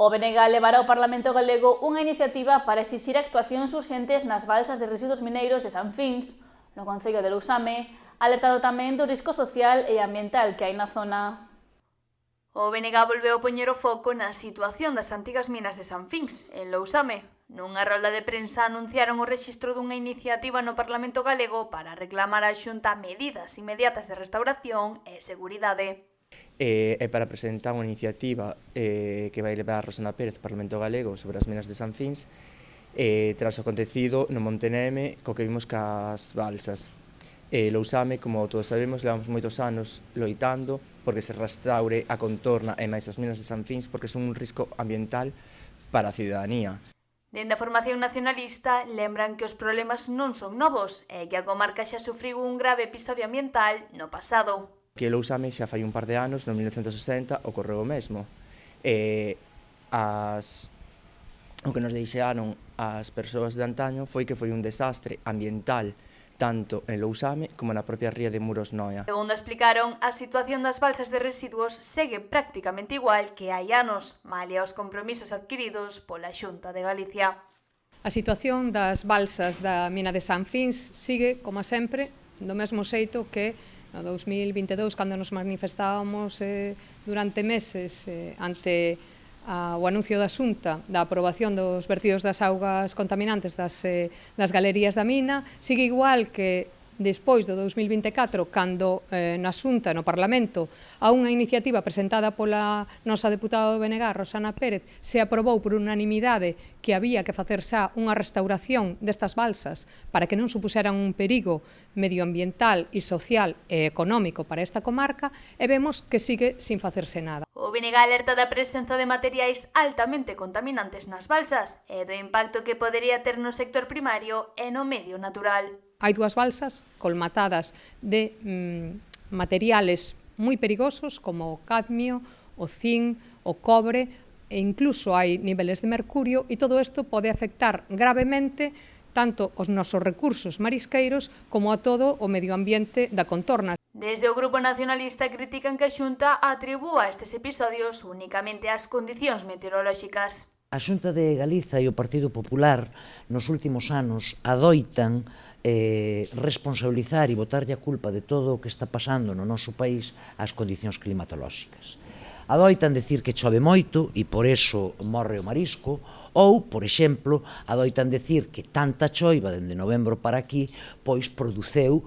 O BNG levará ao Parlamento galego unha iniciativa para exixir actuacións urxentes nas balsas de residuos mineiros de San Fins, no concello de Lousame, alertando tamén do risco social e ambiental que hai na zona. O BNG volveu poñer o foco na situación das antigas minas de San Fins, en Lousame. Nunha rolda de prensa anunciaron o rexistro dunha iniciativa no Parlamento galego para reclamar á Xunta medidas inmediatas de restauración e seguridade. E para presentar unha iniciativa que vai levar a Rosana Pérez ao Parlamento galego sobre as minas de San Fins tras o acontecido no Monte Neme co que vimos cas balsas. Lousame, como todos sabemos, levamos moitos anos loitando porque se restaure a contorna e máis as minas de San Fins porque son un risco ambiental para a cidadanía. Dende a formación nacionalista lembran que os problemas non son novos e que a comarca xa sufriu un grave episodio ambiental no pasado. Que Lousame xa fai un par de anos, no 1960, ocorreu o mesmo. O que nos deixaron as persoas de antaño foi que foi un desastre ambiental tanto en Lousame como na propia ría de Muros Noia. Segundo explicaron, a situación das balsas de residuos segue prácticamente igual que hai anos, malia aos compromisos adquiridos pola Xunta de Galicia. A situación das balsas da mina de San Fins sigue, como sempre, do mesmo xeito que no 2022, cando nos manifestábamos durante meses ante o anuncio da Xunta da aprobación dos vertidos das augas contaminantes das galerías da mina, sigue igual que despois do 2024, cando na Xunta, no Parlamento, a unha iniciativa presentada pola nosa deputada do BNG, Rosana Pérez, se aprobou por unanimidade que había que facer xa unha restauración destas balsas para que non supuseran un perigo medioambiental e social e económico para esta comarca, e vemos que sigue sin facerse nada. O BNG alerta da presenza de materiais altamente contaminantes nas balsas e do impacto que podería ter no sector primario e no medio natural. Hai dúas balsas colmatadas de materiales moi perigosos como o cadmio, o zinc, o cobre e incluso hai niveles de mercurio, e todo isto pode afectar gravemente tanto os nosos recursos marisqueiros como a todo o medio ambiente da contorna. Desde o Grupo Nacionalista critican que a Xunta atribúa estes episodios únicamente ás condicións meteorolóxicas. A Xunta de Galiza e o Partido Popular nos últimos anos adoitan responsabilizar e botarlle a culpa de todo o que está pasando no noso país ás condicións climatolóxicas. Adoitan decir que chove moito e por eso morre o marisco, ou, por exemplo, adoitan decir que tanta choiva dende novembro para aquí pois produceu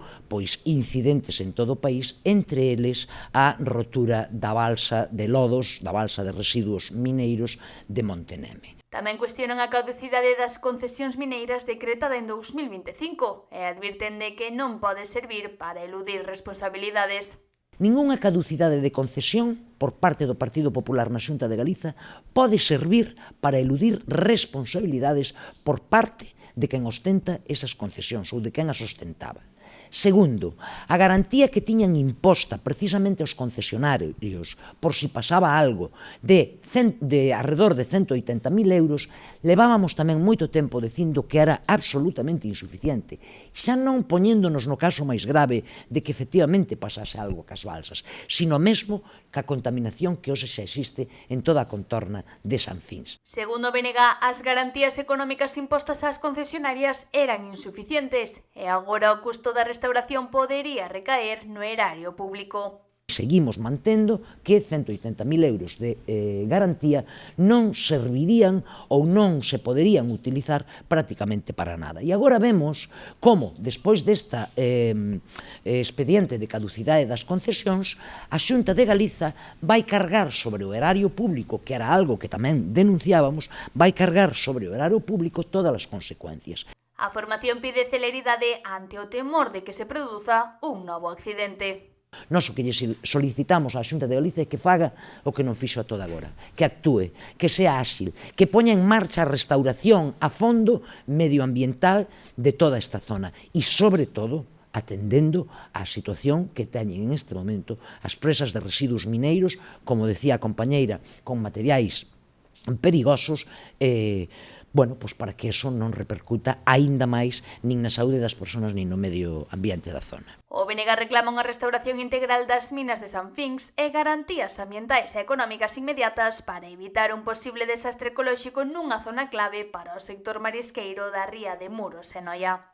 incidentes en todo o país, entre eles a rotura da balsa de lodos, da balsa de residuos mineiros de Monte Neme. Tamén cuestionan a caducidade das concesións mineiras decretada en 2025 e advirten de que non pode servir para eludir responsabilidades. Ningunha caducidade de concesión por parte do Partido Popular na Xunta de Galiza pode servir para eludir responsabilidades por parte de quen ostenta esas concesións ou de quen as ostentaba. Segundo, a garantía que tiñan imposta precisamente aos concesionarios por si pasaba algo de arredor de 180.000 euros, levábamos tamén moito tempo dicindo que era absolutamente insuficiente, xa non poñéndonos no caso máis grave de que efectivamente pasase algo cas balsas, sino mesmo ca contaminación que hoxe xa existe en toda a contorna de San Fins. Segundo BNG, as garantías económicas impostas ás concesionarias eran insuficientes e agora o custo da restauración podería recaer no erario público. Seguimos mantendo que 180.000 euros de garantía non servirían ou non se poderían utilizar prácticamente para nada. E agora vemos como, despois desta expediente de caducidade das concesións, a Xunta de Galiza vai cargar sobre o erario público, que era algo que tamén denunciábamos, vai cargar sobre o erario público todas as consecuencias. A formación pide celeridade ante o temor de que se produza un novo accidente. Nós o que lle solicitamos á Xunta de Galicia é que faga o que non fixo a toda agora, que actúe, que sea áxil, que poña en marcha a restauración a fondo medioambiental de toda esta zona e, sobre todo, atendendo á situación que teñen en este momento as presas de residuos mineiros, como decía a compañeira, con materiais perigosos, bueno, pois para que eso non repercuta aínda máis nin na saúde das persoas nin no medio ambiente da zona. O BNG reclama unha restauración integral das minas de Sanfinx e garantías ambientais e económicas inmediatas para evitar un posible desastre ecolóxico nunha zona clave para o sector marisqueiro da ría de Muros e Noia.